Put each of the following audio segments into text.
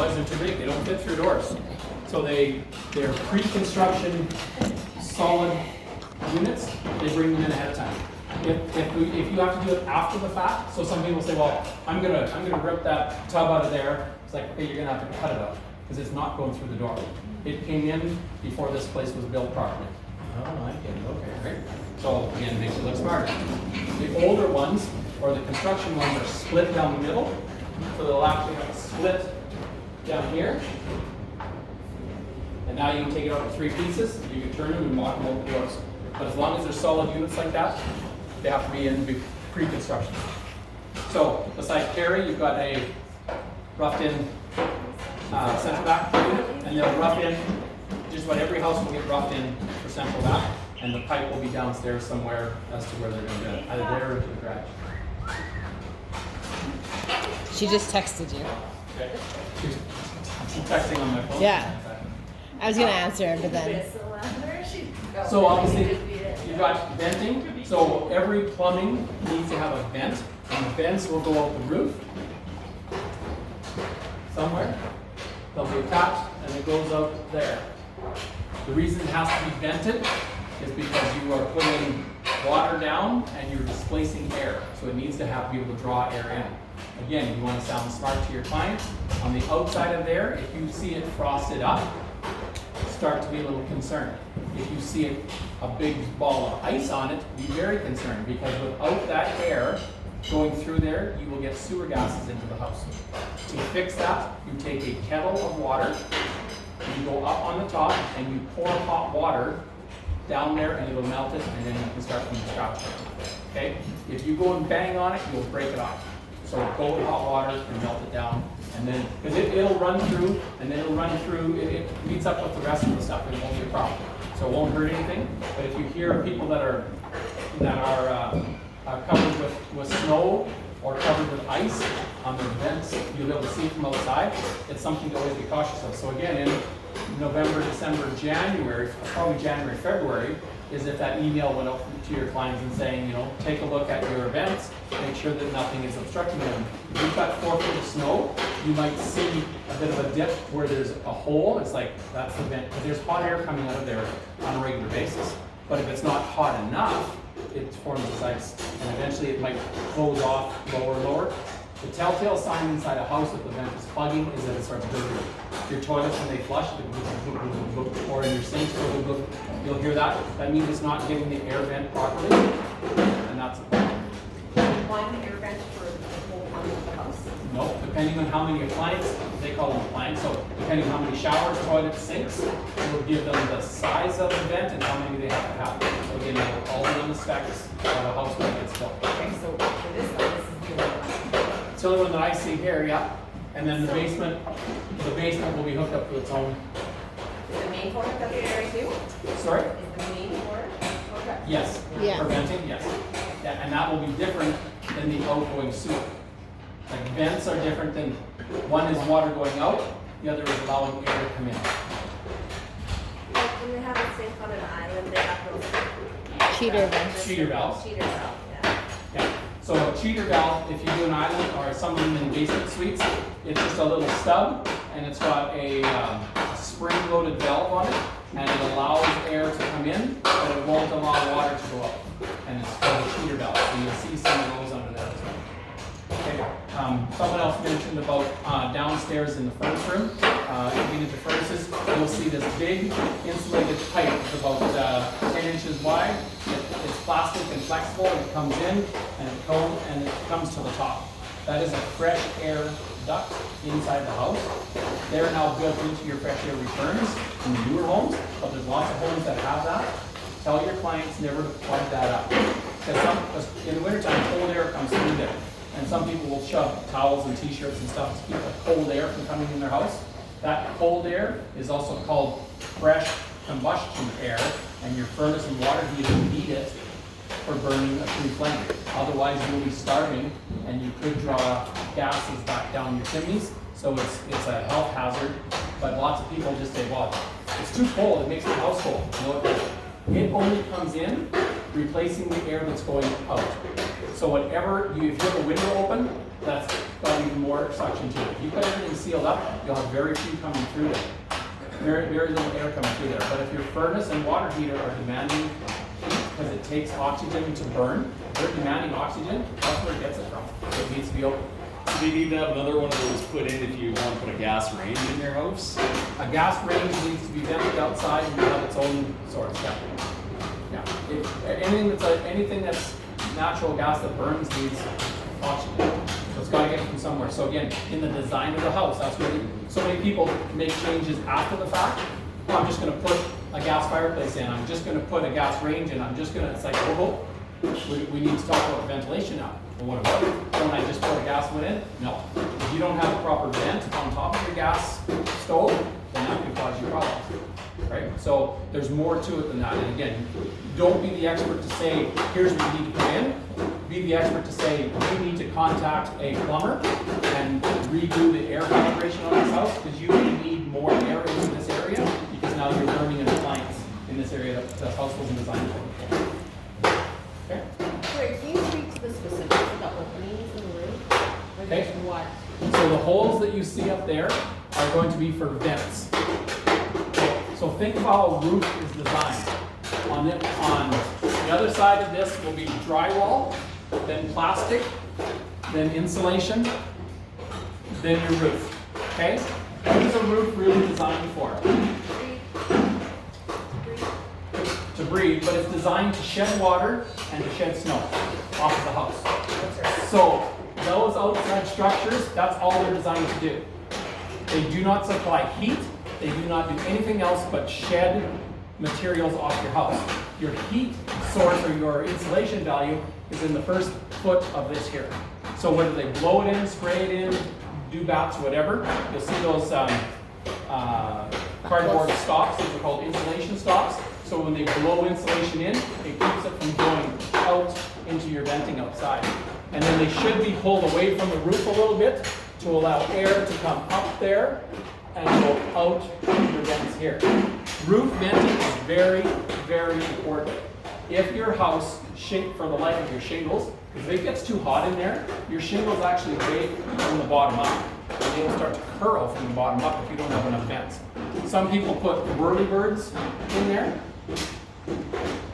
otherwise they're too big, they don't fit through doors. So they're pre-construction solid units, they bring them in ahead of time. If you have to do it after the fact, so some people say, well, I'm gonna rip that tub out of there. It's like, okay, you're gonna have to cut it out because it's not going through the door. It came in before this place was built properly. Oh, I get it. Okay, right. So again, it makes it look smarter. The older ones or the construction ones are split down the middle, so they'll actually have a split down here. And now you can take it out in 3 pieces. You can turn them and lock them over the doors. But as long as they're solid units like that, they have to be in pre-construction. So beside Carrie, you've got a roughed-in central back unit, and they'll rough in. Just about every house will get roughed in for central back, and the pipe will be downstairs somewhere as to where they're going to go, either there or into the garage. She just texted you. Okay. She's texting on my phone. Yeah. I was gonna answer, but then. So obviously, you've got venting. So every plumbing needs to have a vent, and the vents will go out the roof somewhere. They'll be attached, and it goes out there. The reason it has to be vented is because you are putting water down and you're displacing air. So it needs to be able to draw air in. Again, you want to sound smart to your clients. On the outside of there, if you see it frosted up, start to be a little concerned. If you see a big ball of ice on it, be very concerned, because without that air going through there, you will get sewer gases into the house. To fix that, you take a kettle of water, you go up on the top, and you pour hot water down there, and it'll melt it, and then you can start from scratch. Okay? If you go and bang on it, you'll break it off. So go with hot water and melt it down, and then, because it'll run through, and then it'll run through, it meets up with the rest of the stuff, and it won't be a problem. So it won't hurt anything, but if you hear people that are covered with snow or covered with ice on their vents, you'll be able to see from outside, it's something to always be cautious of. So again, in November, December, January, probably January, February, is if that email went out to your clients and saying, you know, take a look at your vents, make sure that nothing is obstructing them. If you've got 4 foot of snow, you might see a bit of a dip where there's a hole. It's like, that's the vent, because there's hot air coming out of there on a regular basis. But if it's not hot enough, it forms as ice, and eventually it might close off lower. The telltale sign inside a house if the vent is plugging is that it starts gurgling. Your toilets, when they flush, or in your sinks, you'll hear that. That means it's not getting the air vent properly, and that's a problem. One air vent for the whole plumbing of the house? No, depending on how many appliances, they call them appliances, so depending on how many showers, toilets, sinks, it will give them the size of the vent and how many they have to have. So again, it will all be on the specs of a house when it gets built. Okay, so for this one, this is the only one. It's the only one that I see here, yeah. And then the basement will be hooked up to its own. Is the main floor hooked up there too? Sorry? Is the main floor hooked up? Yes. Yeah. For venting, yes. Yeah, and that will be different than the outgoing sewer. Like vents are different than, one is water going out, the other is allowing air to come in. Like when they have a sink on an island, they have those Cheater vents. Cheater valves. Cheater valve, yeah. Yeah. So a cheater valve, if you do an island or some of them in basement suites, it's just a little stub, and it's got a spring-loaded valve on it, and it allows air to come in, but it won't allow water to go out. And it's called a cheater valve. So you'll see some of those under there as well. Okay. Someone else mentioned about downstairs in the furnace room. If you get into furnaces, you'll see this big insulated pipe. It's about 10 inches wide. It's plastic and flexible, and it comes in and it comes to the top. That is a fresh air duct inside the house. They're now built into your fresh air returns in the newer homes, but there's lots of homes that have that. Tell your clients never to plug that up. Because in the wintertime, cold air comes through there. And some people will shove towels and t-shirts and stuff to keep the cold air from coming in their house. That cold air is also called fresh combustion air, and your furnace and water heater need it for burning a true flame. Otherwise, you'll be starving, and you could draw gases back down your chimneys. So it's a health hazard. But lots of people just say, well, it's too cold, it makes the house cold. No, it only comes in replacing the air that's going out. So whatever, if you have a window open, that's got even more suction to it. If you put everything sealed up, you'll have very few coming through there. Very little air coming through there. But if your furnace and water heater are demanding heat, because it takes oxygen to burn, they're demanding oxygen, that's where it gets it from. So it needs to be open. So you need to have another one of those put in if you want to put a gas range in your house? A gas range needs to be vented outside and have its own source. Yeah. Anything that's natural gas that burns needs oxygen. So it's got to get from somewhere. So again, in the design of the house, that's where so many people make changes after the fact. Oh, I'm just going to put a gas fireplace in. I'm just going to put a gas range in. I'm just going to. It's like, oh, we need to talk about ventilation now. Well, what about it? Don't I just put a gas one in? No. If you don't have a proper vent on top of your gas stove, then that can cause you problems. Right? So there's more to it than that. And again, don't be the expert to say, here's what you need to put in. Be the expert to say, you need to contact a plumber and redo the air calibration on this house because you need more air in this area because now you're burning an appliance in this area that the house wasn't designed for. Okay? Wait, can you speak to the specifics of the openings in the roof? Or Okay. just what? So the holes that you see up there are going to be for vents. So think of how a roof is designed. On the other side of this will be drywall, then plastic, then insulation, then your roof. Okay? What is a roof really designed for? To breathe, but it's designed to shed water and to shed snow off of the house. So those outside structures, that's all they're designed to do. They do not supply heat. They do not do anything else but shed materials off your house. Your heat source or your insulation value is in the first foot of this here. So whether they blow it in, spray it in, do bats, whatever, you'll see those cardboard stops. Those are called insulation stops. So when they blow insulation in, it keeps it from going out into your venting outside. And then they should be pulled away from the roof a little bit to allow air to come up there and go out into your vents here. Roof venting is very, very important. If your house, for the life of your shingles, if it gets too hot in there, your shingles actually bake from the bottom up. And they will start to curl from the bottom up if you don't have enough vents. Some people put whirlybirds in there.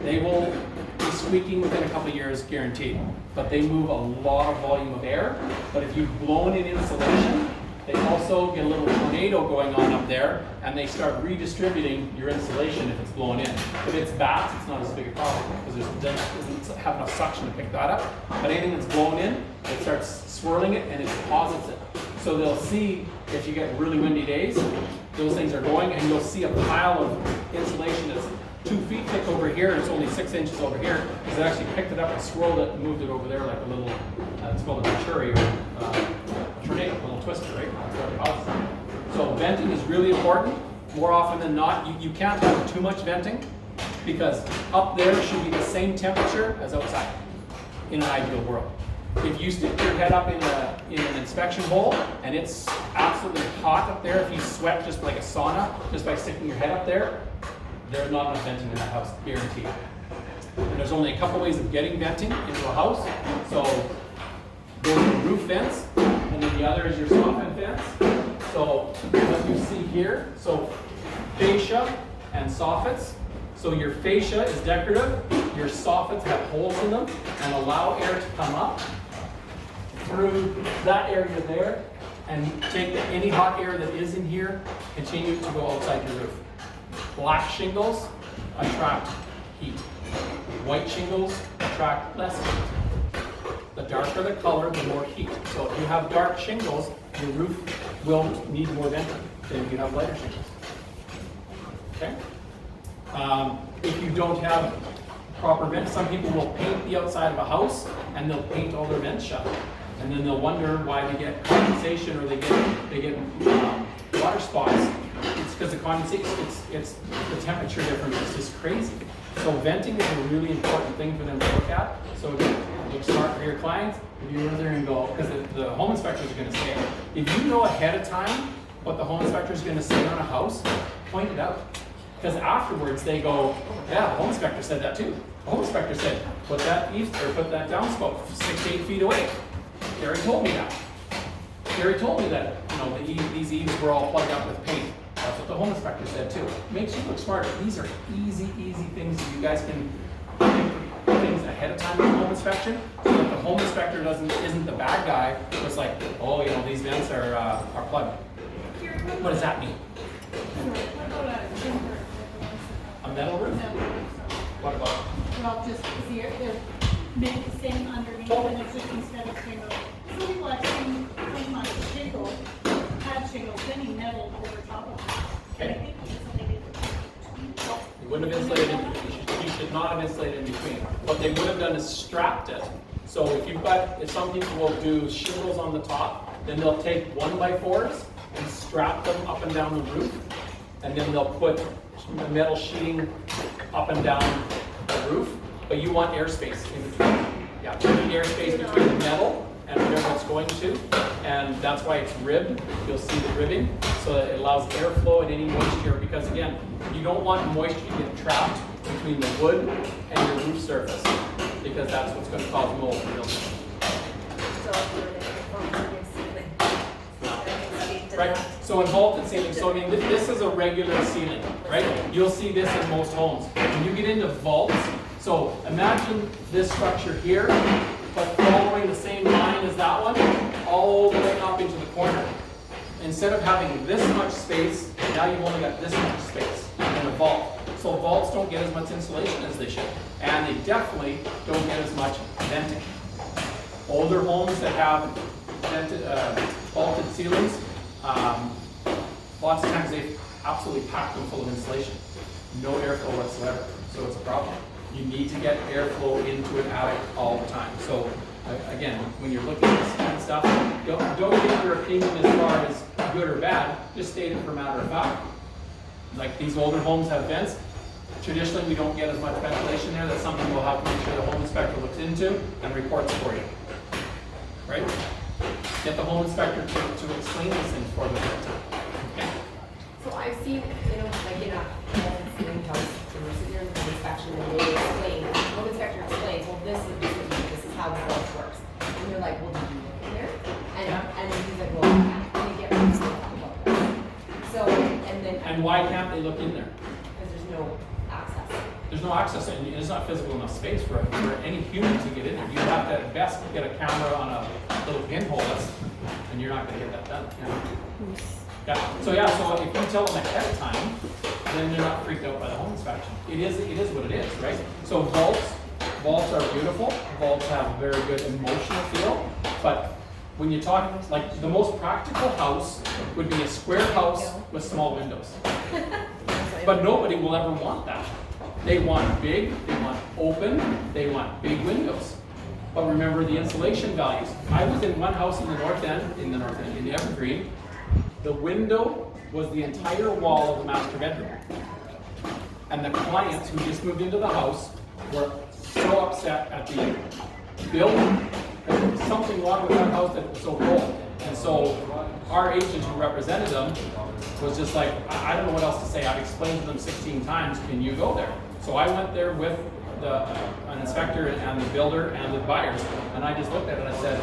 They will be squeaking within a couple of years, guaranteed. But they move a lot of volume of air. But if you've blown in insulation, they also get a little tornado going on up there, and they start redistributing your insulation if it's blown in. If it's bats, it's not as big a problem because it doesn't have enough suction to pick that up. But anything that's blown in, it starts swirling it and it deposits it. So they'll see if you get really windy days, those things are going, and you'll see a pile of insulation that's 2 feet thick over here, and it's only 6 inches over here, because it actually picked it up and swirled it and moved it over there like a little, it's called a venturi or a tornado, a little twister, right? That's what it causes. So venting is really important. More often than not, you can't have too much venting, because up there should be the same temperature as outside in an ideal world. If you stick your head up in an inspection hole and it's absolutely hot up there, if you sweat just like a sauna, just by sticking your head up there, there's not enough venting in that house, guaranteed. And there's only a couple ways of getting venting into a house. So those are roof vents, and then the other is your soffit vents. So what you see here, so fascia and soffits. So your fascia is decorative, your soffits have holes in them and allow air to come up through that area there and take any hot air that is in here, continue to go outside your roof. Black shingles attract heat. White shingles attract less heat. The darker the color, the more heat. So if you have dark shingles, your roof will need more venting than if you have lighter shingles. Okay? If you don't have proper vents, some people will paint the outside of a house and they'll paint all their vents shut. And then they'll wonder why they get condensation or they get water spots. It's because the condensation, it's the temperature difference is just crazy. So venting is a really important thing for them to look at. So look smart for your clients. If you go there and go, because the home inspectors are going to say, if you know ahead of time what the home inspector is going to say on a house, point it out. Because afterwards they go, yeah, the home inspector said that too. The home inspector said, put that eaves, or put that downspout 6 to 8 feet away. Gary told me that. Gary told me that, you know, these eaves were all plugged up with paint. That's what the home inspector said too. Makes you look smarter. These are easy things that you guys can do things ahead of time with the home inspection. So that the home inspector isn't the bad guy who's like, oh, you know, these vents are plugged. What does that mean? A metal roof? What about? Well, just, they're made the same underneath and it's just instead of shingle. Some people have seen pretty much shingle, had shingles, then you metal over top of it. And I Okay. think it's only between. You wouldn't have insulated, you should not have insulated in between. What they would have done is strapped it. So if some people will do shingles on the top, then they'll take 1x4s and strap them up and down the roof. And then they'll put the metal sheeting up and down the roof. But you want airspace in between. Yeah, you need airspace between the metal and whatever it's going to. And that's why it's ribbed. You'll see the ribbing. So that it allows airflow and any moisture. Because again, you don't want moisture to get trapped between the wood and your roof surface. Because that's what's going to cause mold real soon. So Right, so in vaulted ceiling, so I mean, this is a regular ceiling, right? You'll see this in most homes. When you get into vaults, so imagine this structure here, but following the same line as that one, all the way up into the corner. Instead of having this much space, now you've only got this much space in a vault. So vaults don't get as much insulation as they should, and they definitely don't get as much venting. Older homes that have vented, vaulted ceilings, lots of times they've absolutely packed them full of insulation. No airflow whatsoever, so it's a problem. You need to get airflow into an attic all the time. So again, when you're looking at this kind of stuff, don't give your opinion as far as good or bad, just state it for matter of fact. Like these older homes have vents. Traditionally, we don't get as much ventilation there. That's something we'll have to make sure the home inspector looks into and reports for you. Right? Get the home inspector to explain these things for them every time. Okay? So I've seen, you know, like in a ceiling house, so we're sitting there in the inspection and they explain, the home inspector explains, well, this is how the vault works. And you're like, well, did you look in there? And he's like, well, can you get rid of stuff? So, and then. And why can't they look in there? Because there's no access. There's no access, and it's not physical enough space for any human to get in there. You have to at best get a camera on a little pinhole, and you're not going to get that done. Yeah. So yeah, so if you tell them ahead of time, then they're not freaked out by the home inspection. It is what it is, right? So vaults are beautiful. Vaults have a very good emotional feel, but when you talk, like the most practical house would be a square house with small windows. But nobody will ever want that. They want big, they want open, they want big windows. But remember the insulation values. I was in one house in the north end, in the Evergreen. The window was the entire wall of the master bedroom. And the clients who just moved into the house were so upset at the building. There was something wrong with that house that it was so cold. And so our agent who represented them was just like, I don't know what else to say. I've explained to them 16 times, can you go there? So I went there with an inspector and the builder and the buyers, and I just looked at it and I said,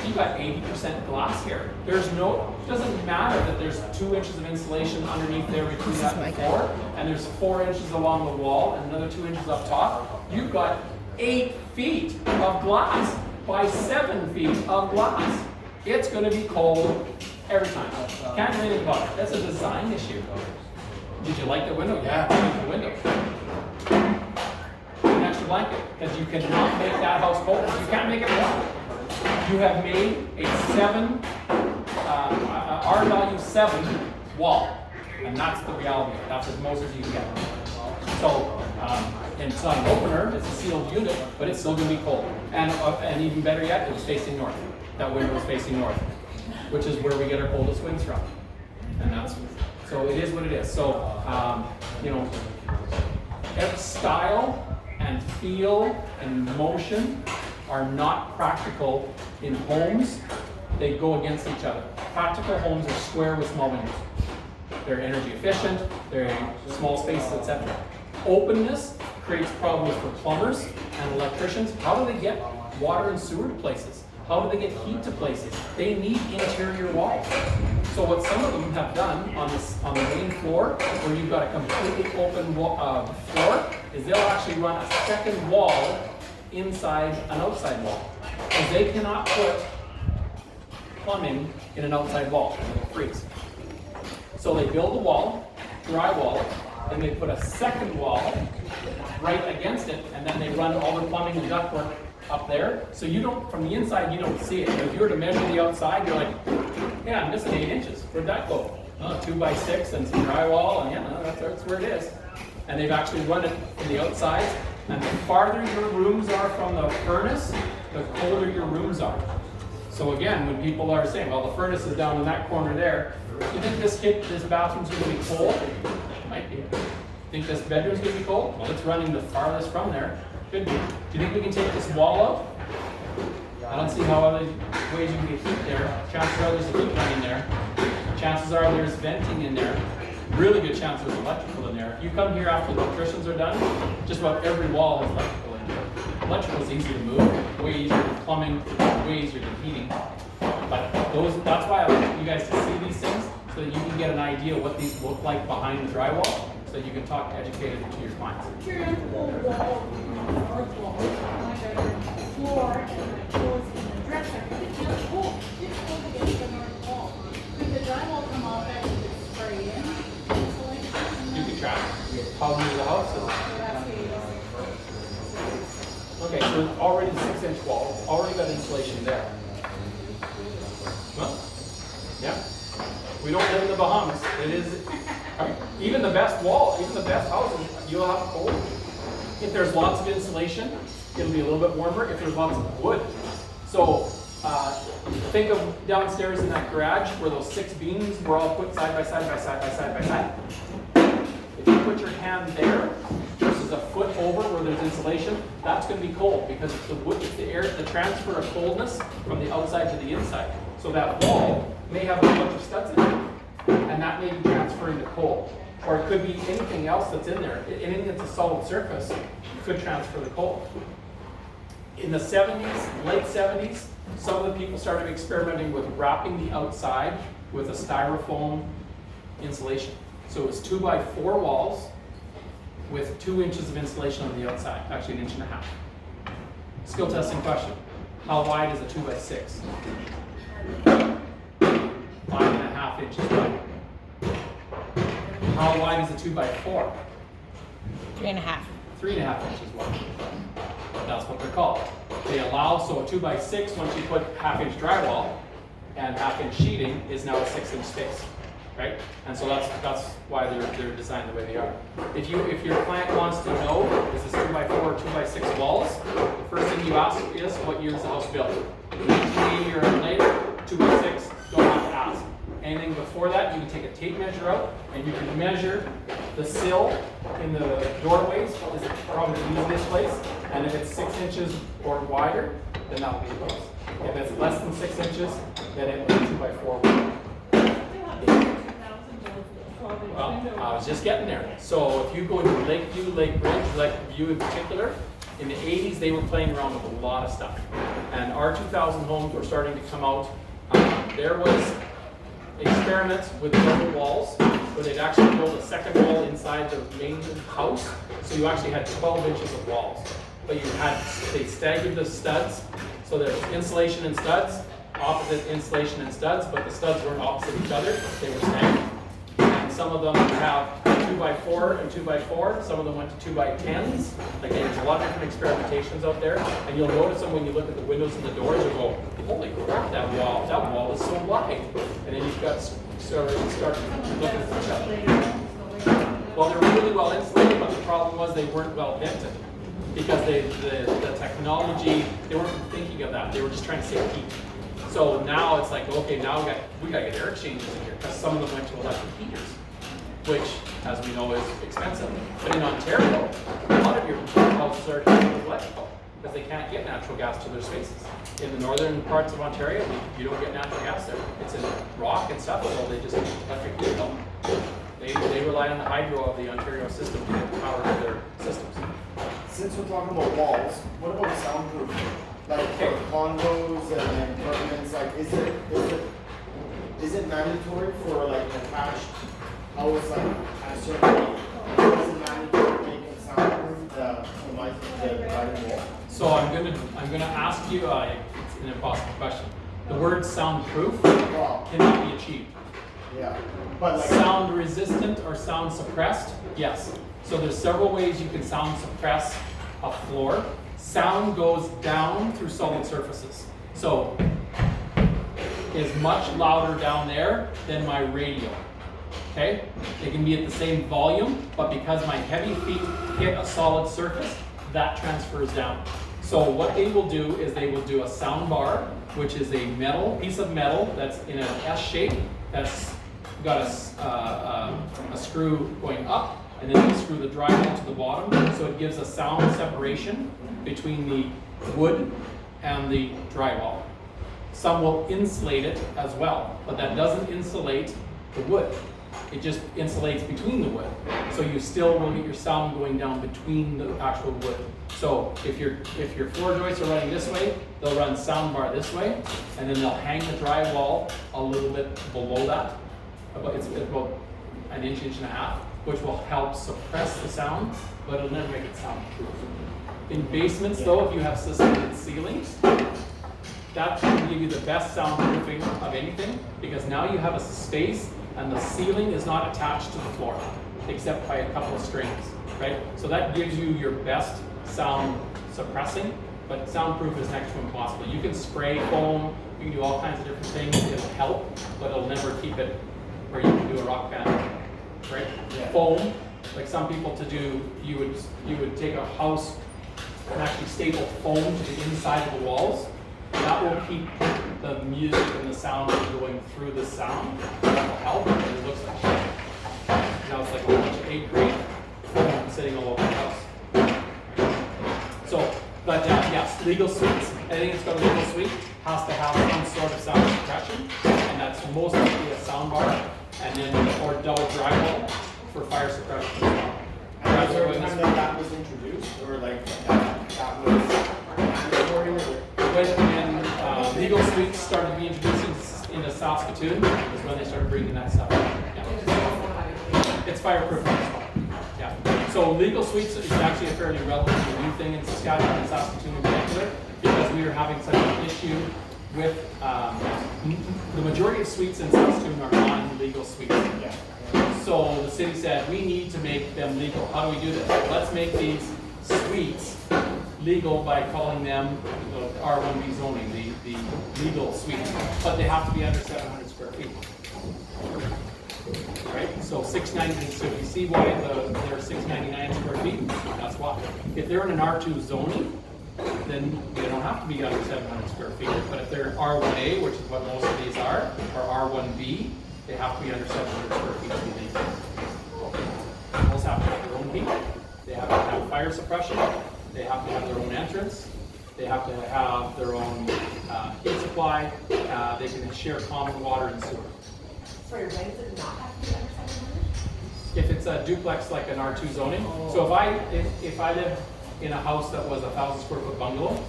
you got 80% glass here. Doesn't matter that there's 2 inches of insulation underneath there between that and the floor, and there's 4 inches along the wall and another 2 inches up top. You've got 8 feet of glass by 7 feet of glass. It's going to be cold every time. Can't do anything about it. That's a design issue. Did you like the window? Yeah, I like the window. An extra blanket, because you cannot make that house cold. You can't make it warm. You have made a R value 7 wall, and that's the reality. That's as most as you can get. So, it's not an opener, it's a sealed unit, but it's still going to be cold. And even better yet, it was facing north. That window was facing north, which is where we get our coldest winds from. And that's, so it is what it is. So, you know, style and feel and motion are not practical in homes. They go against each other. Practical homes are square with small windows. they're energy efficient, they're small spaces, etc. Openness creates problems for plumbers and electricians. How do they get water and sewer to places? How do they get heat to places? They need interior walls. So what some of them have done on the main floor, where you've got a completely open floor, is they'll actually run a second wall inside an outside wall. Because they cannot put plumbing in an outside wall, it'll freeze. So they build a wall, drywall, then they put a second wall right against it, and then they run all their plumbing and ductwork up there. So you don't, from the inside, you don't see it. But if you were to measure the outside, you're like, yeah, I'm missing 8 inches. Where'd that go? 2 by 6 and some drywall, and yeah, no, that's where it is. And they've actually run it from the outside, and the farther your rooms are from the furnace, the colder your rooms are. So again, when people are saying, well, the furnace is down in that corner there, you think this bathroom's going to be cold? Might be. Think this bedroom's going to be cold? Well, it's running the farthest from there. Could be. Do you think we can take this wall out? I don't see how other ways you can get heat there. Chances are there's heat running there. Chances are there's venting in there. Really good chance there's electrical in there. If you come here after the electricians are done, just about every wall has electrical in there. Electrical is easy to move, way easier than plumbing, way easier than heating. But that's why I want you guys to see these things, so that you can get an idea what these look like behind the drywall, so that you can talk educated to your clients. Tyrannical wall, north wall, my bedroom floor, and my clothes in the dresser. It's cold. It's cold against the north wall. Could the drywall come off that you could spray in? Insulation? You can track how new the house is. So that's the Okay, so it's already 6-inch wall, it's already got insulation there. Well, yeah. We don't live in the Bahamas. It is, I mean, even the best wall, even the best houses, you'll have cold. If there's lots of insulation, it'll be a little bit warmer. If there's lots of wood. So think of downstairs in that garage where those 6 beams were all put side by side by side by side by side. If you put your hand there versus a foot over where there's insulation, that's going to be cold because it's the wood, it's the air, the transfer of coldness from the outside to the inside. So that wall may have a bunch of studs in it, and that may be transferring the cold. Or it could be anything else that's in there. Anything that's a solid surface could transfer the cold. In the 70s, late 70s, some of the people started experimenting with wrapping the outside with a styrofoam insulation. So it was 2 by 4 walls with 2 inches of insulation on the outside, actually 1.5 inches. Skill testing question. How wide is a 2 by 6? 5.5 inches wide. How wide is a 2 by 4? 3.5. 3.5 inches wide. That's what they're called. They allow, so a 2 by 6, once you put 1/2-inch drywall and 1/2-inch sheeting, is now a 6-inch space, right? And so that's why they're designed the way they are. If your client wants to know, is this 2 by 4 or 2 by 6 walls? The first thing you ask is, what year is the house built? 1980 or later, 2 by 6, don't have to ask. Anything before that, you can take a tape measure out and you can measure the sill in the doorways, is probably the easiest place. And if it's 6 inches or wider, then that'll be the place. If it's less than 6 inches, then it will be 2 by 4 wide. Well, I was just getting there. So if you go into Lakeview, Lake Bridge, Lakeview in particular, in the 80s they were playing around with a lot of stuff. And our 2000 homes were starting to come out. There was experiments with double walls where they'd actually build a second wall inside the main house. So you actually had 12 inches of walls. But they staggered the studs. So there's insulation and studs, opposite insulation and studs, but the studs weren't opposite each other, they were staggered. And some of them have 2 by 4 and 2 by 4. Some of them went to 2 by 10s. Like there's a lot of different experimentations out there. And you'll notice them when you look at the windows and the doors, you go, holy crap, that wall is so wide. And then you've got start looking at each other. Well, they're really well insulated, but the problem was they weren't well vented. Because the technology, they weren't thinking of that. They were just trying to save heat. So now it's like, okay, now we got to get air exchanges in here because some of them went to electric heaters, which, as we know, is expensive. But in Ontario, a lot of your houses are electrical because they can't get natural gas to their spaces. In the northern parts of Ontario, you don't get natural gas there. It's in rock and stuff, so they just electric heat them. They rely on the hydro of the Ontario system to get the power to their systems. Since we're talking about walls, what about soundproofing? Like for condos and apartments, like is it mandatory for like an attached house like at a certain rate? Is it mandatory to make it soundproof the dividing wall? So I'm gonna ask you, it's an impossible question. The word soundproof Well, cannot be achieved. yeah, but like Sound resistant or sound suppressed? Yes. So there's several ways you can sound suppress a floor. Sound goes down through solid surfaces. So is much louder down there than my radio. Okay? It can be at the same volume, but because my heavy feet hit a solid surface, that transfers down. So what they will do is they will do a sound bar, which is a piece of metal that's in an S shape, that's got a screw going up, and then they screw the drywall to the bottom, so it gives a sound separation between the wood and the drywall. Some will insulate it as well, but that doesn't insulate the wood. It just insulates between the wood. So you still will get your sound going down between the actual wood. So if your floor joists are running this way, they'll run sound bar this way, and then they'll hang the drywall a little bit below that. It's about an inch and a half, which will help suppress the sound, but it'll never make it soundproof. In basements though, if you have suspended ceilings, that can give you the best soundproofing of anything, because now you have a space and the ceiling is not attached to the floor, except by a couple of strings, right? So that gives you your best sound suppressing, but soundproof is next to impossible. You can spray foam, you can do all kinds of different things, it'll help, but it'll never keep it where you can do a rock band, right? Yeah. Foam, like some people to do, you would take a house and actually staple foam to the inside of the walls. That will keep the music and the sound going through the sound. That will help, and it looks like shit. Now it's like a bunch of 8th grade foam sitting all over the house. So, but yes, legal suites. Anything that's got a legal suite has to have some sort of sound suppression, and that's most likely a sound bar, and then or double drywall for fire suppression as well. and is there a time that was introduced or like that was mandatory or? When legal suites started being introduced into Saskatoon, is when they started bringing that stuff. Yeah. It's fireproof as well. Yeah. So legal suites is actually a fairly relatively new thing in Saskatchewan and Saskatoon in particular, because we are having such an issue with the majority of suites in Saskatoon are non-legal suites. Yeah. So the city said, we need to make them legal. How do we do this? Let's make these suites legal by calling them the R1B zoning, the legal suite. But they have to be under 700 square feet. Right? So 690, so if you see why they're 699 square feet, that's why. If they're in an R2 zoning, then they don't have to be under 700 square feet. But if they're R1A, which is what most of these are, or R1B, they have to be under 700 square feet to be legal. They also have to have their own heat. They have to have fire suppression. They have to have their own entrance. They have to have their own heat supply. They can share common water and sewer. Sorry, when does it not have to be under 700? If it's a duplex like an R2 zoning, so if I lived in a house that was a 1,000 square foot bungalow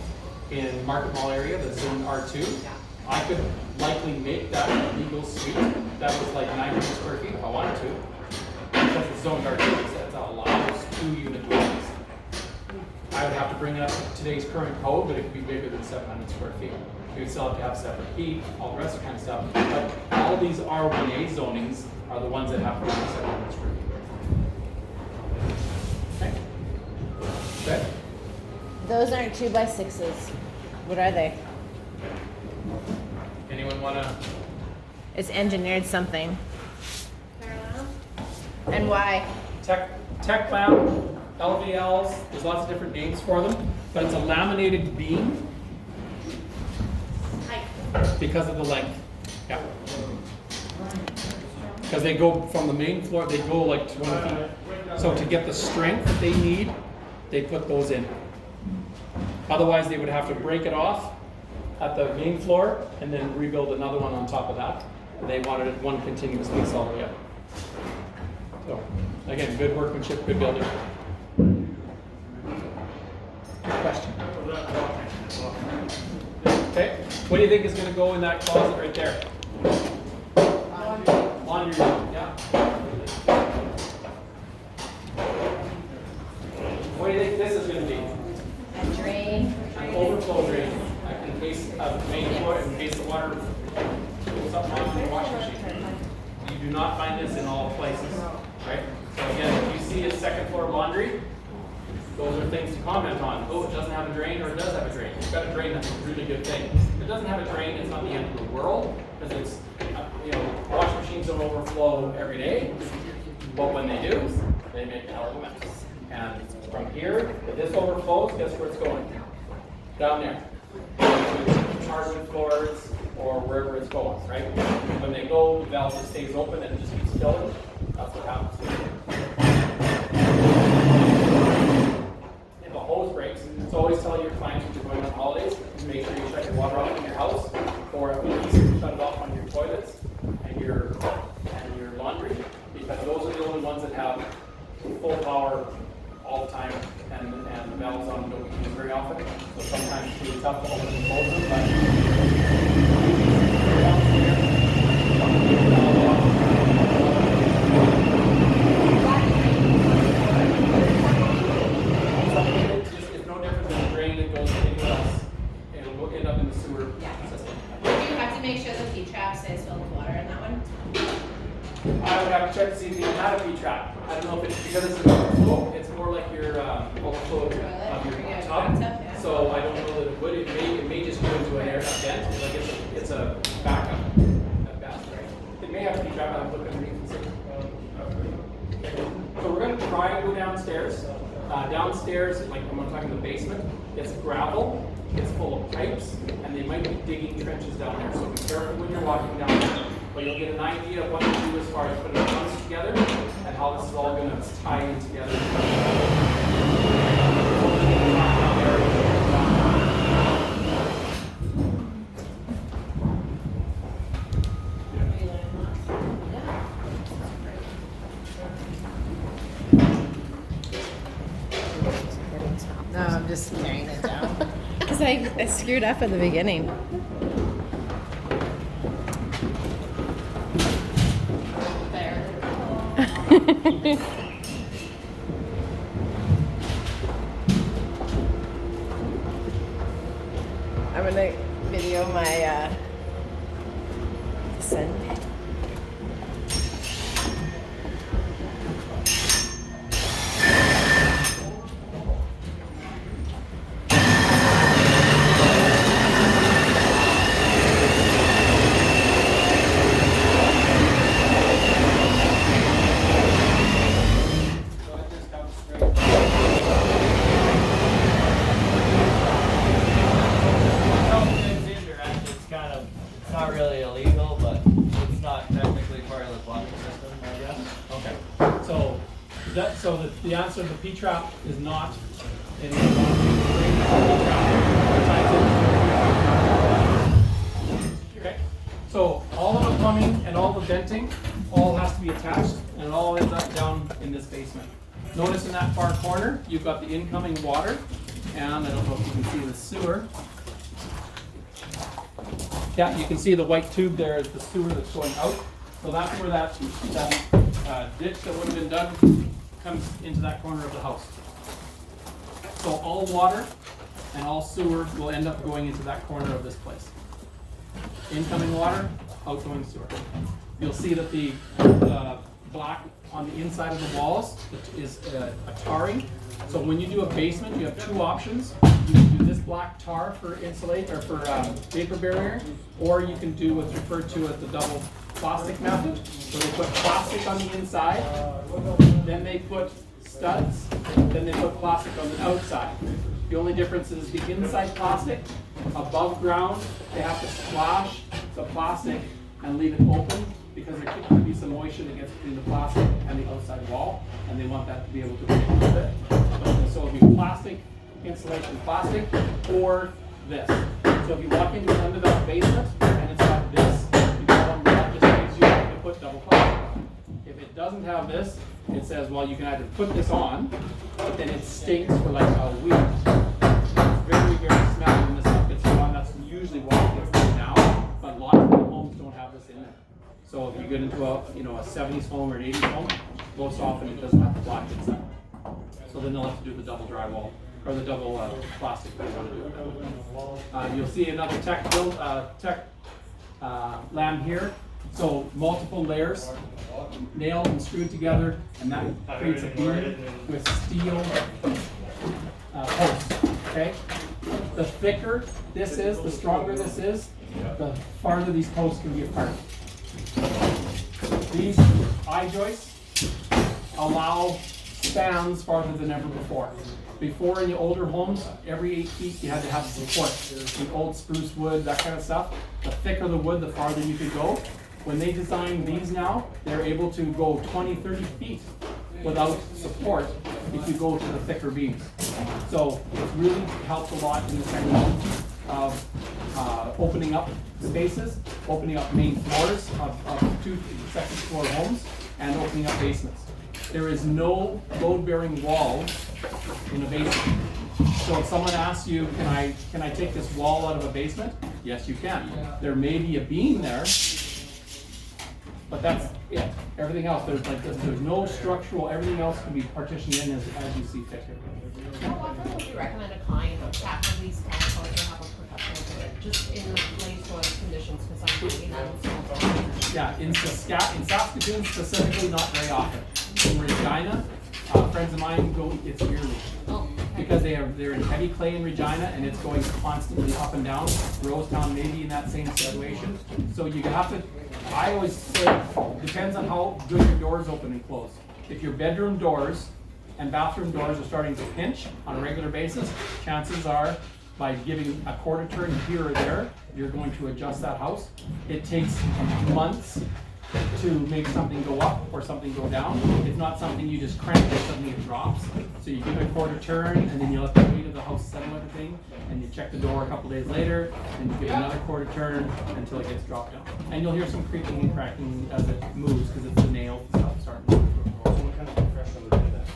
in Market Mall area that's zoned R2, I could likely make that a legal suite that was like 900 square feet if I wanted to. Because it's zoned R2, it allows 2-unit dwellings. I would have to bring it up to today's current code, but it could be bigger than 700 square feet. You would still have to have separate heat, all the rest of kind of stuff. But all these R1A zonings are the ones that have to be 700 square feet. Okay. Good. Those aren't 2x6s. What are they? Anyone want to? It's engineered something. Parallel? And why? Tech lamp, LVLs, there's lots of different names for them, but it's a laminated beam Height. because of the length. Yeah. Because they go from the main floor, they go like 20 feet. So to get the strength that they need, they put those in. Otherwise, they would have to break it off at the main floor and then rebuild another one on top of that. And they wanted it one continuous piece all the way up. So, again, good workmanship, good building. Question? Okay, what do you think is going to go in that closet right there? Laundry room, yeah. What do you think this is going to be? A drain. An overflow drain. In case of main floor, in case the water goes up on the washing machine. You do not find this in all places, right? So again, if you see a second floor laundry, those are things to comment on. Oh, it doesn't have a drain, or it does have a drain. It's got a drain, that's a really good thing. If it doesn't have a drain, it's not the end of the world, because it's, washing machines don't overflow every day, but when they do, they make a hell of a mess. And from here, if this overflows, guess where it's going? Down there. Hardwood floors, or wherever it's going, right? When they go, the valve just stays open and it just keeps filling. That's what happens. If a hose breaks, so always tell your clients when you're going on holidays, to make sure you shut your water off in your house, or at least shut it off on your toilets and your laundry, because those are the only ones that have full power all the time, and the valves on them don't get used very often. So sometimes it's really tough to open and close them, but it's no different than a drain that goes anywhere else. It'll end up in the sewer system. Do you have to make sure the P-trap stays filled with water in that one? I would have to check to see if you had a P-trap. I don't know if it's because it's an overflow. It's more like your overflow of your tub. Yeah. So I don't know that it would. It may just go into an air vent. Like it's a backup at best, right? It may have a P-trap. I'll have to look underneath and see. So we're going to try and go downstairs. Downstairs, like I'm talking the basement, it's gravel. It's full of pipes, and they might be digging trenches down there. So be careful when you're walking down there. But you'll get an idea of what to do as far as putting the pumps together and how this is all going to tie in together. No, I'm just carrying it down. Because I screwed up at the beginning. I'm gonna video my son. It's not really illegal, but it's not technically part of the plumbing system, I guess. Okay. So the answer to the P-trap is not in the Okay. So all of the plumbing and all the venting all has to be attached, and it all ends up down in this basement. Notice in that far corner, you've got the incoming water, and I don't know if you can see the sewer. Yeah, you can see the white tube there is the sewer that's going out. So that's where that ditch that would have been dug comes into that corner of the house. So all water and all sewer will end up going into that corner of this place. Incoming water, outgoing sewer. You'll see that the black on the inside of the walls is a tarring. So when you do a basement, you have two options. You can do this black tar for insulate or for vapor barrier, or you can do what's referred to as the double plastic method. So they put plastic on the inside, then they put studs, then they put plastic on the outside. The only difference is the inside plastic, above ground, they have to splash the plastic and leave it open because there could be some moisture that gets between the plastic and the outside wall, and they want that to be able to break a little bit. So it'll be plastic, insulation plastic, or this. So if you walk into an undeveloped basement and it's got this, you go on that, just means you have to put double plastic on. If it doesn't have this, it says, well, you can either put this on, but then it stinks for like a week. It's very, very smelly when this stuff gets put on. That's usually why it gets put now, but lots of the homes don't have this in there. So if you get into a 70s home or an 80s home, most often it doesn't have the black inside. So then they'll have to do the double drywall, or the double plastic if they want to do it that way. You'll see another tech lamb here. So multiple layers, nailed and screwed together, and that creates a beam with steel posts. Okay. The thicker this is, the stronger this is, the farther these posts can be apart. These eye joists allow spans farther than ever before. Before, in the older homes, every 8 feet you had to have support. The old spruce wood, that kind of stuff. The thicker the wood, the farther you could go. When they design these now, they're able to go 20, 30 feet without support if you go to the thicker beams. So it really helps a lot in the technology of opening up spaces, opening up main floors of 2 second floor homes, and opening up basements. There is no load-bearing walls in a basement. So if someone asks you, can I take this wall out of a basement? Yes, you can. There may be a beam there, but that's it. Everything else, there's no structural, everything else can be partitioned in as you see fit here. How often would you recommend a client tackle these concourse or have a professional do it? Just in the clay soil conditions, because I'm finding that in Yeah, in Saskatoon specifically, not very often. In Regina, friends of mine go, it's yearly. Oh, okay. Because they're in heavy clay in Regina and it's going constantly up and down. Rosetown may be in that same situation. So you have to, I always say, depends on how good your doors open and close. If your bedroom doors and bathroom doors are starting to pinch on a regular basis, chances are by giving a quarter turn here or there, you're going to adjust that house. It takes months to make something go up or something go down. It's not something you just crank and suddenly it drops. So you give it a quarter turn and then you let the weight of the house settle everything and you check the door a couple days later and you give it another quarter turn until it gets dropped down. And you'll hear some creaking and cracking as it moves because it's the nails and stuff starting to move. What kind of professional would do that?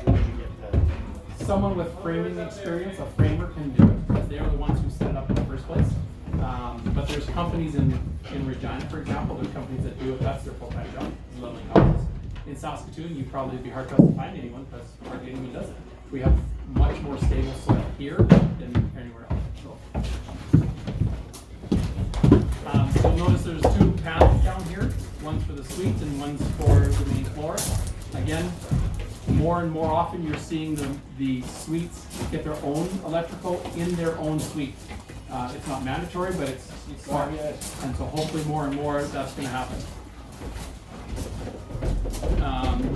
Where did you get that? Someone with framing experience, a framer, can do it because they are the ones who set it up in the first place. But there's companies in Regina, for example, there's companies that do it, that's their full-time job, leveling houses. In Saskatoon, you'd probably be hard-pressed to find anyone because hardly anyone does it. We have much more stable soil here than anywhere else. So you'll notice there's 2 panels down here, one's for the suites and one's for the main floor. Again, more and more often you're seeing the suites get their own electrical in their own suite. It's not mandatory, but it's smart. And so hopefully more and more that's going to happen.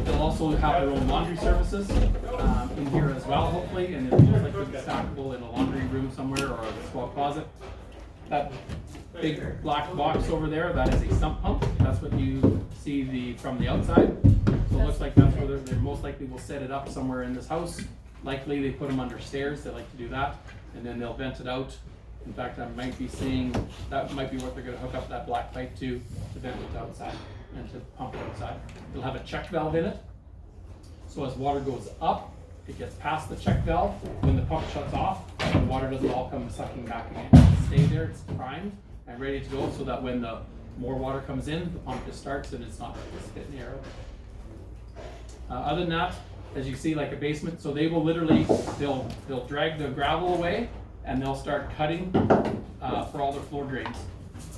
They'll also have their own laundry services in here as well, hopefully, and it's most likely be stackable in a laundry room somewhere or a small closet. That big black box over there, that is a sump pump. That's what you see from the outside. So it looks like that's where they most likely will set it up somewhere in this house. Likely they put them under stairs, they like to do that, and then they'll vent it out. In fact, I might be seeing, that might be what they're gonna hook up that black pipe to vent it outside and to pump it outside. They'll have a check valve in it. So as water goes up, it gets past the check valve. When the pump shuts off, the water doesn't all come sucking back again. It'll stay there, it's primed and ready to go so that when the more water comes in, the pump just starts and it's not just hitting the air. Other than that, as you see, like a basement, so they will literally, they'll drag the gravel away and they'll start cutting for all their floor drains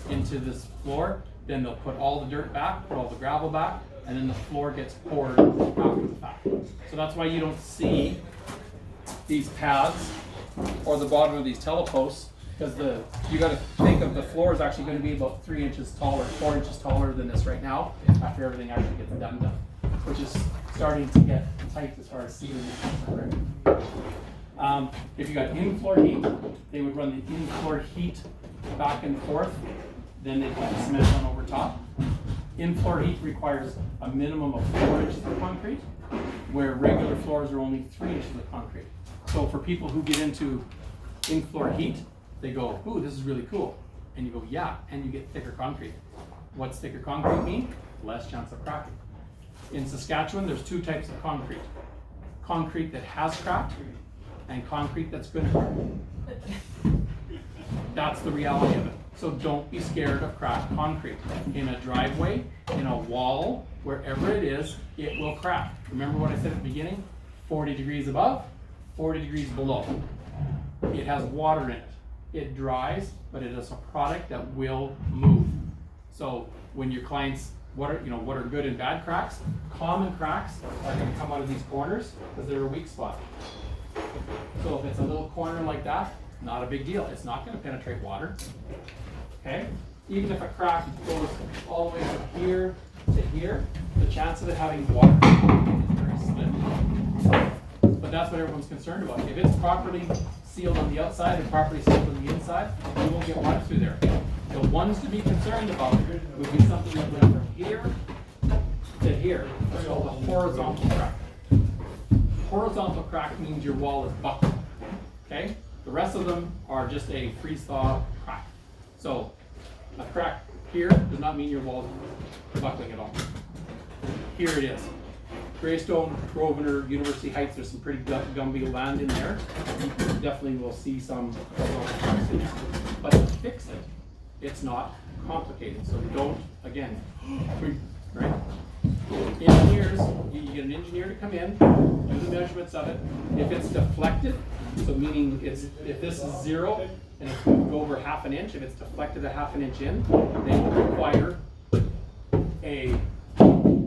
into this floor. Then they'll put all the dirt back, put all the gravel back, and then the floor gets poured after the fact. So that's why you don't see these pads or the bottom of these teleposts, because you got to think of the floor is actually going to be about 3 inches taller, 4 inches taller than this right now after everything actually gets done, which is starting to get tight as far as seating is concerned. If you got in-floor heat, they would run the in-floor heat back and forth, then they put the cement on over top. In-floor heat requires a minimum of 4 inches of concrete, where regular floors are only 3 inches of concrete. So for people who get into in-floor heat, they go, ooh, this is really cool. And you go, yeah, and you get thicker concrete. What's thicker concrete mean? Less chance of cracking. In Saskatchewan, there's two types of concrete. Concrete that has cracked and concrete that's gonna crack. That's the reality of it. So don't be scared of cracked concrete. In a driveway, in a wall, wherever it is, it will crack. Remember what I said at the beginning? 40 degrees above, 40 degrees below. It has water in it. It dries, but it is a product that will move. So when your clients, what are good and bad cracks? Common cracks are going to come out of these corners because they're a weak spot. So if it's a little corner like that, not a big deal. It's not going to penetrate water. Okay? Even if a crack goes all the way from here to here, the chance of it having water is very slim. But that's what everyone's concerned about. If it's properly sealed on the outside and properly sealed on the inside, you won't get water through there. The ones to be concerned about would be something that went from here to here. It's called a horizontal crack. Horizontal crack means your wall is buckled. Okay? The rest of them are just a freeze-thaw crack. So a crack here does not mean your wall is buckling at all. Here it is. Greystone, Grosvenor, University Heights, there's some pretty gumby land in there. You definitely will see some cracks in there. But to fix it, it's not complicated. So don't, again, right? Engineers, you get an engineer to come in, do the measurements of it. If it's deflected, so meaning if this is 0 and it's moved over ½ an inch, if it's deflected a ½ an inch in, they will require a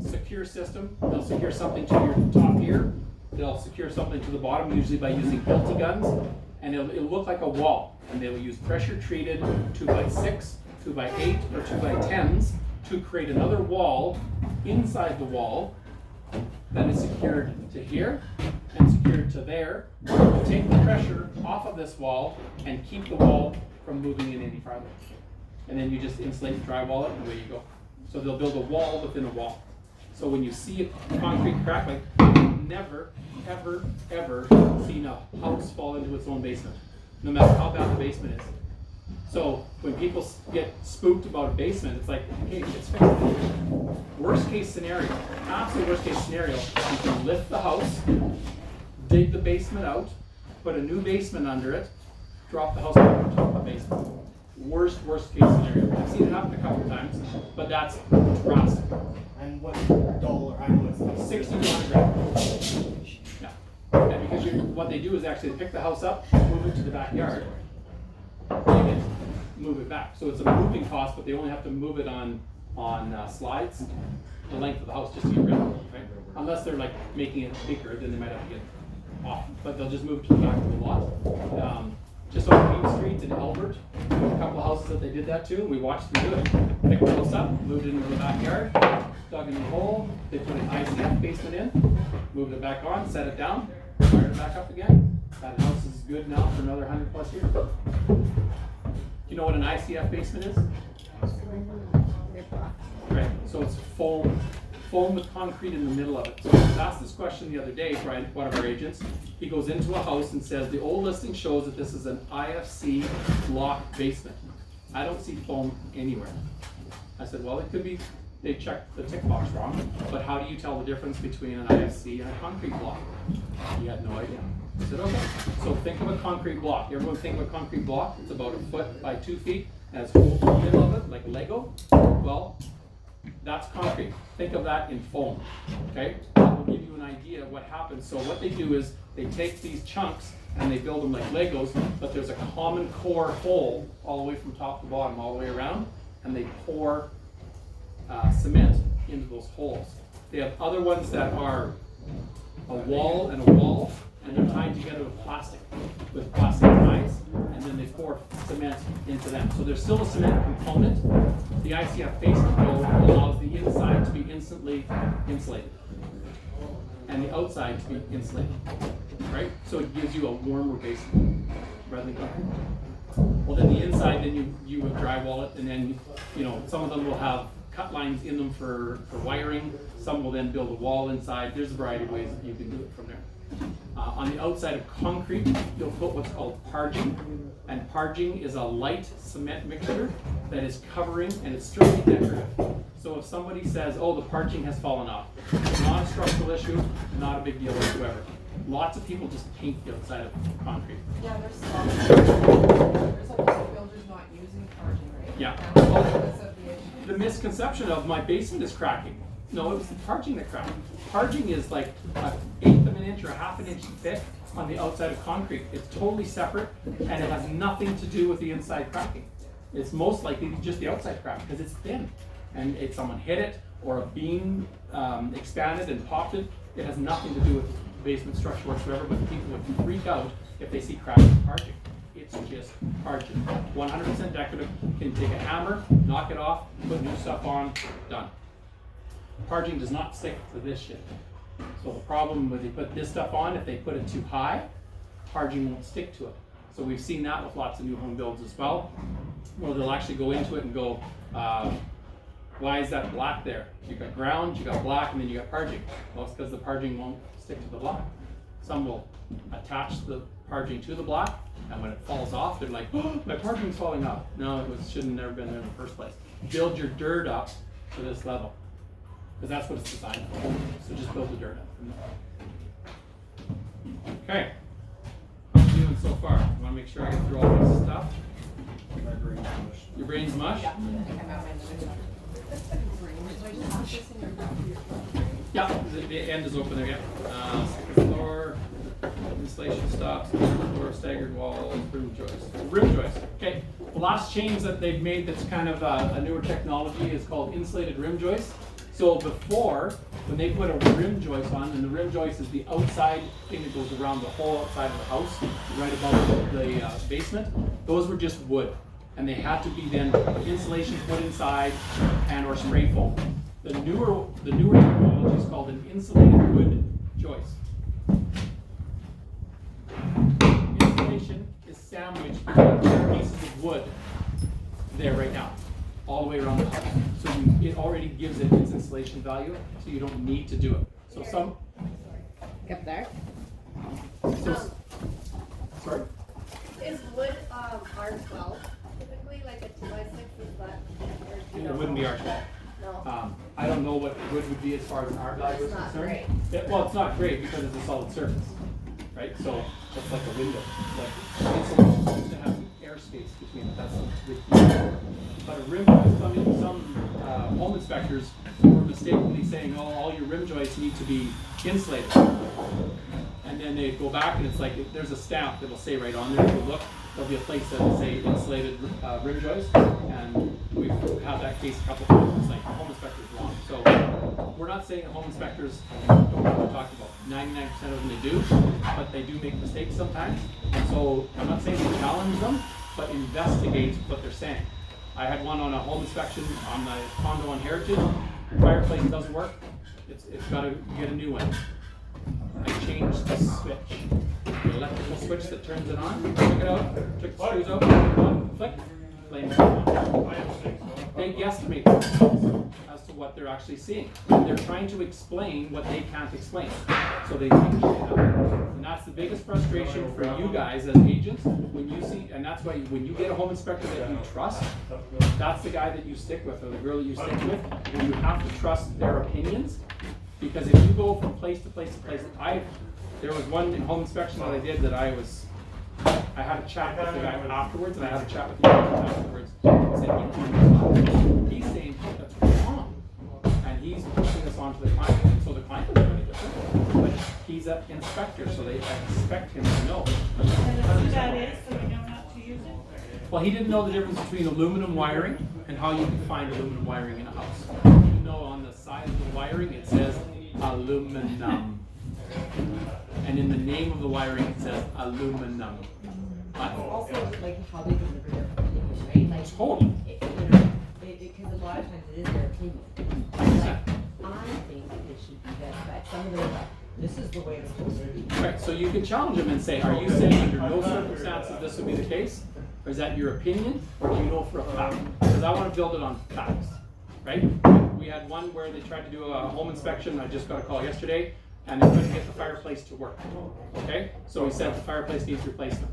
secure system. They'll secure something to your top here. They'll secure something to the bottom, usually by using pelty guns, and it'll look like a wall. And they will use pressure treated 2x6, 2x8, or 2x10s to create another wall inside the wall that is secured to here and secured to there. To take the pressure off of this wall and keep the wall from moving in any farther. And then you just insulate, drywall it, and away you go. So they'll build a wall within a wall. So when you see a concrete crack, like you've never, ever, ever seen a house fall into its own basement, no matter how bad the basement is. So when people get spooked about a basement, it's like, okay, it's fixed. Worst case scenario, absolute worst case scenario, you can lift the house, dig the basement out, put a new basement under it, drop the house on top of the basement. Worst case scenario. I've seen it happen a couple times, but that's drastic. And what dollar? I know it's 60 to 100 grand. Yeah. And because what they do is actually pick the house up, move it to the backyard, dig it, move it back. So it's a moving cost, but they only have to move it on slides, the length of the house, just to get rid of it, right? Unless they're like making it bigger, then they might have to get off. But they'll just move it to the back of the lot. Just on Main Street in Albert, there's a couple of houses that they did that to. We watched them do it. Picked the house up, moved it into the backyard, dug in the hole, they put an ICF basement in, moved it back on, set it down, fired it back up again. That house is good now for another 100+ years. Do you know what an ICF basement is? Right, so it's foam with concrete in the middle of it. So I was asked this question the other day by one of our agents. He goes into a house and says, the old listing shows that this is an IFC block basement. I don't see foam anywhere. I said, well, it could be they checked the tick box wrong, but how do you tell the difference between an IFC and a concrete block? He had no idea. I said, okay, so think of a concrete block. Everyone think of a concrete block. It's about 1 foot by 2 feet, and has holes in the middle of it, like Lego. Well, that's concrete. Think of that in foam, okay? That will give you an idea of what happens. So what they do is they take these chunks and they build them like Legos, but there's a common core hole all the way from top to bottom, all the way around, and they pour cement into those holes. They have other ones that are a wall and a wall, and they're tied together with plastic ties, and then they pour cement into them. So there's still a cement component. The ICF basement though allows the inside to be instantly insulated, and the outside to be insulated, right? So it gives you a warmer basement rather than concrete. Well, then the inside, then you would drywall it, and then some of them will have cut lines in them for wiring. Some will then build a wall inside. There's a variety of ways that you can do it from there. On the outside of concrete, you'll put what's called parging, and parging is a light cement mixture that is covering, and it's strictly decorative. So if somebody says, oh, the parching has fallen off, not a structural issue, not a big deal whatsoever. Lots of people just paint the outside of concrete. Yeah, there's some, there's a lot of builders not using parging, right? Yeah. Because of the issue. The misconception of my basement is cracking. No, it was the parging that cracked. Parging is like an eighth of an inch or a half an inch thick on the outside of concrete. It's totally separate and it has nothing to do with the inside cracking. It's most likely just the outside crack because it's thin. And if someone hit it or a beam expanded and popped it, it has nothing to do with basement structure whatsoever, but people would freak out if they see cracks in parging. It's just parging. 100% decorative. Can take a hammer, knock it off, put new stuff on, done. Parging does not stick to this shit. So the problem when they put this stuff on, if they put it too high, parging won't stick to it. So we've seen that with lots of new home builds as well, where they'll actually go into it and go, why is that black there? You got ground, you got black, and then you got parging. Well, it's because the parging won't stick to the black. Some will attach the parging to the black, and when it falls off, they're like, oh, my parging's falling off. No, shouldn't have never been there in the first place. Build your dirt up to this level, because that's what it's designed for. So just build the dirt up from there. Okay, how are you doing so far? I want to make sure I get through all this stuff. My brain's mush. Your brain's mush? Yeah, I think I'm out my limit. Yeah, the end is open there, yeah. Second floor, installation stops, floor, staggered walls, rim joists. Rim joists, okay. The last change that they've made that's kind of a newer technology is called insulated rim joists. So before, when they put a rim joist on, and the rim joist is the outside thing that goes around the whole outside of the house, right above the basement, those were just wood. And they had to be then insulation put inside and or spray foam. The newer technology is called an insulated wood joist. Insulation is sandwiched between two pieces of wood there right now, all the way around the house. So it already gives it its insulation value, so you don't need to do it. So some. Up there. So, sorry. Is wood R12 typically like a 2x6 is that? Or do you It know? wouldn't be R12. No. I don't know what wood would be as far as an R value is It's not concerned. great. Well, it's not great because it's a solid surface, right? So it's like a window. It's like insulation needs to have airspace between it. That's the key. But a rim joist, some home inspectors were mistakenly saying, oh, all your rim joists need to be insulated. And then they go back and it's like, there's a stamp that'll say right on there, if you look, there'll be a place that'll say insulated rim joist. And we've had that case a couple times. It's like home inspector's wrong. So we're not saying that home inspectors don't know what they're talking about. 99% of them they do, but they do make mistakes sometimes. So I'm not saying to challenge them, but investigate what they're saying. I had one on a home inspection on the condo on Heritage. Fireplace doesn't work. It's got to get a new one. I changed the switch. The electrical switch that turns it on. Took it out, took the screws out, one flick, flame was on. They guesstimate themselves as to what they're actually seeing. They're trying to explain what they can't explain. So they make shit up. And that's the biggest frustration for you guys as agents when you see, and that's why when you get a home inspector that you trust, that's the guy that you stick with or the girl that you stick with, and you have to trust their opinions. Because if you go from place to place to place, there was one home inspection that I did that I had a chat with the guy afterwards, and I had a chat with the agent afterwards. I said, he's saying that's wrong, and he's pushing this onto the client, and so the client doesn't know any different. But he's an inspector, so they expect him to know. And who that is, so we know not to use it. Well, he didn't know the difference between aluminum wiring and how you can find aluminum wiring in a house. You know, on the side of the wiring it says aluminum, and in the name of the wiring it says aluminum. Also, like how they deliver their opinion, right? Like, Totally. because a lot of times it is their opinion. Like, I think it should be this, but some of them are like, this is the way it's supposed to be. Right, so you can challenge them and say, are you saying under no circumstances this would be the case? Or is that your opinion? Or do you know for a fact? Because I want to build it on facts, right? We had one where they tried to do a home inspection. I just got a call yesterday, and they couldn't get the fireplace to work. Okay, so we said the fireplace needs replacement.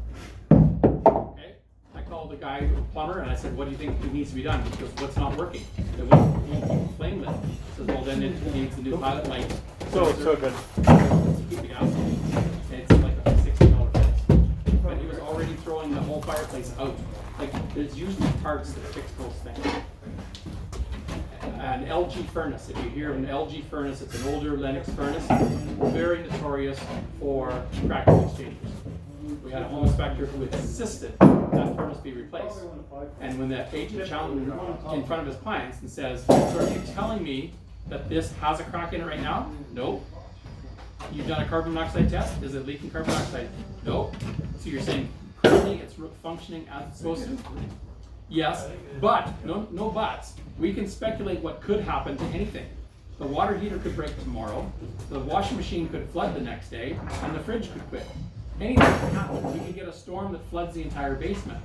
Okay, I called the guy, the plumber, and I said, what do you think needs to be done? He goes, what's not working? It won't flame lit. I said, well, then it needs a new pilot light. So good. To keep the gas on. It's like a $60 price. But he was already throwing the whole fireplace out. Like, there's usually parts that fix those things. An LG furnace, if you hear of an LG furnace, it's an older Lennox furnace, very notorious for crackling exchangers. We had a home inspector who insisted that furnace be replaced. And when the agent challenged him in front of his clients and says, so are you telling me that this has a crack in it right now? Nope. You've done a carbon monoxide test? Is it leaking carbon monoxide? Nope. So you're saying currently it's functioning as it's supposed to? Yes, but, no buts. We can speculate what could happen to anything. The water heater could break tomorrow, the washing machine could flood the next day, and the fridge could quit. Anything can happen. We could get a storm that floods the entire basement.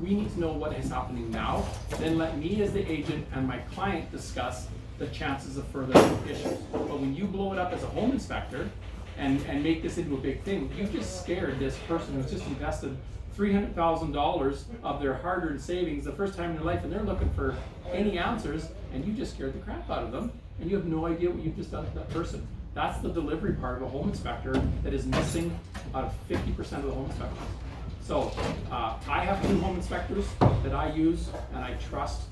We need to know what is happening now, then let me as the agent and my client discuss the chances of further issues. But when you blow it up as a home inspector and make this into a big thing, you just scared this person who's just invested $300,000 of their hard-earned savings the first time in their life, and they're looking for any answers, and you just scared the crap out of them, and you have no idea what you've just done to that person. That's the delivery part of a home inspector that is missing out of 50% of the home inspectors. So I have 2 home inspectors that I use and I trust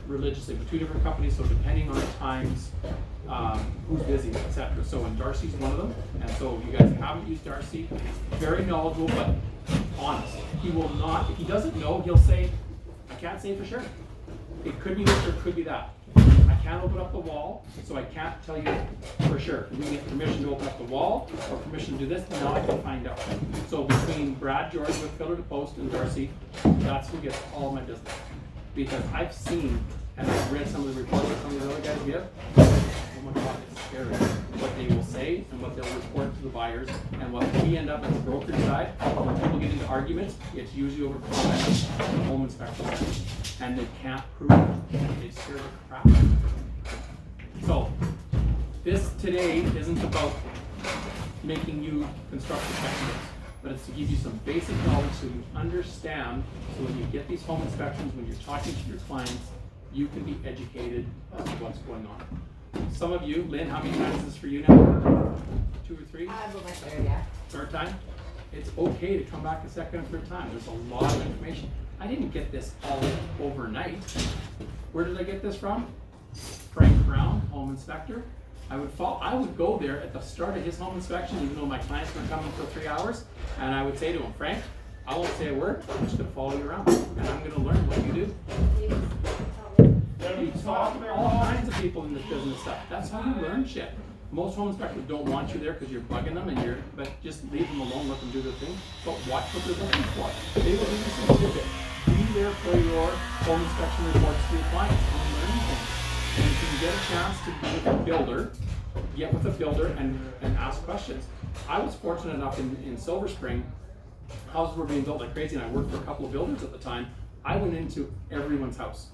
religiously with 2 different companies, so depending on the times, who's busy, etc. So, and Darcy's one of them, and so if you guys haven't used Darcy, very knowledgeable, but honest. He will not, if he doesn't know, he'll say, I can't say for sure. It could be this or it could be that. I can't open up the wall, so I can't tell you for sure. We get permission to open up the wall or permission to do this, now I can find out. So between Brad George with Pillar to Post and Darcy, that's who gets all my business. Because I've seen and I've read some of the reports that some of the other guys give. Oh my God, it's scary. What they will say and what they'll report to the buyers, and what we end up at the brokerage side. When people get into arguments, it's usually over comments on the home inspection side. And they can't prove it. They scare the crap out of them. So, this today isn't about making you construction techniques, but it's to give you some basic knowledge so you understand, so when you get these home inspections, when you're talking to your clients, you can be educated as to what's going on. Some of you, Lynn, how many times is this for you now? 2 or 3? I will my third, yeah. Third time? It's okay to come back a second and third time. There's a lot of information. I didn't get this all overnight. Where did I get this from? Frank Brown, home inspector. I would go there at the start of his home inspection, even though my clients were coming for 3 hours, and I would say to him, Frank, I won't say a word, I'm just gonna follow you around, and I'm gonna learn what you do. You talk to all kinds of people in this business stuff. That's how you learn shit. Most home inspectors don't want you there because you're bugging them, but just leave them alone, let them do their thing. But watch what they're looking for. They will give you some tidbit. Be there for your home inspection reports to your clients and learn things. And if you can get a chance to be with a builder, get with a builder and ask questions. I was fortunate enough in Silver Spring, houses were being built like crazy, and I worked for a couple of builders at the time. I went into everyone's house.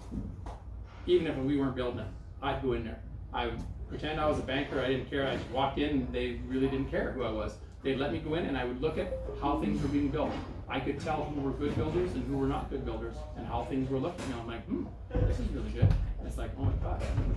Even if we weren't building it, I'd go in there. I would pretend I was a banker, I didn't care. I just walked in and they really didn't care who I was. They'd let me go in and I would look at how things were being built. I could tell who were good builders and who were not good builders and how things were looking. And I'm like, this is really good. And it's like, oh my God,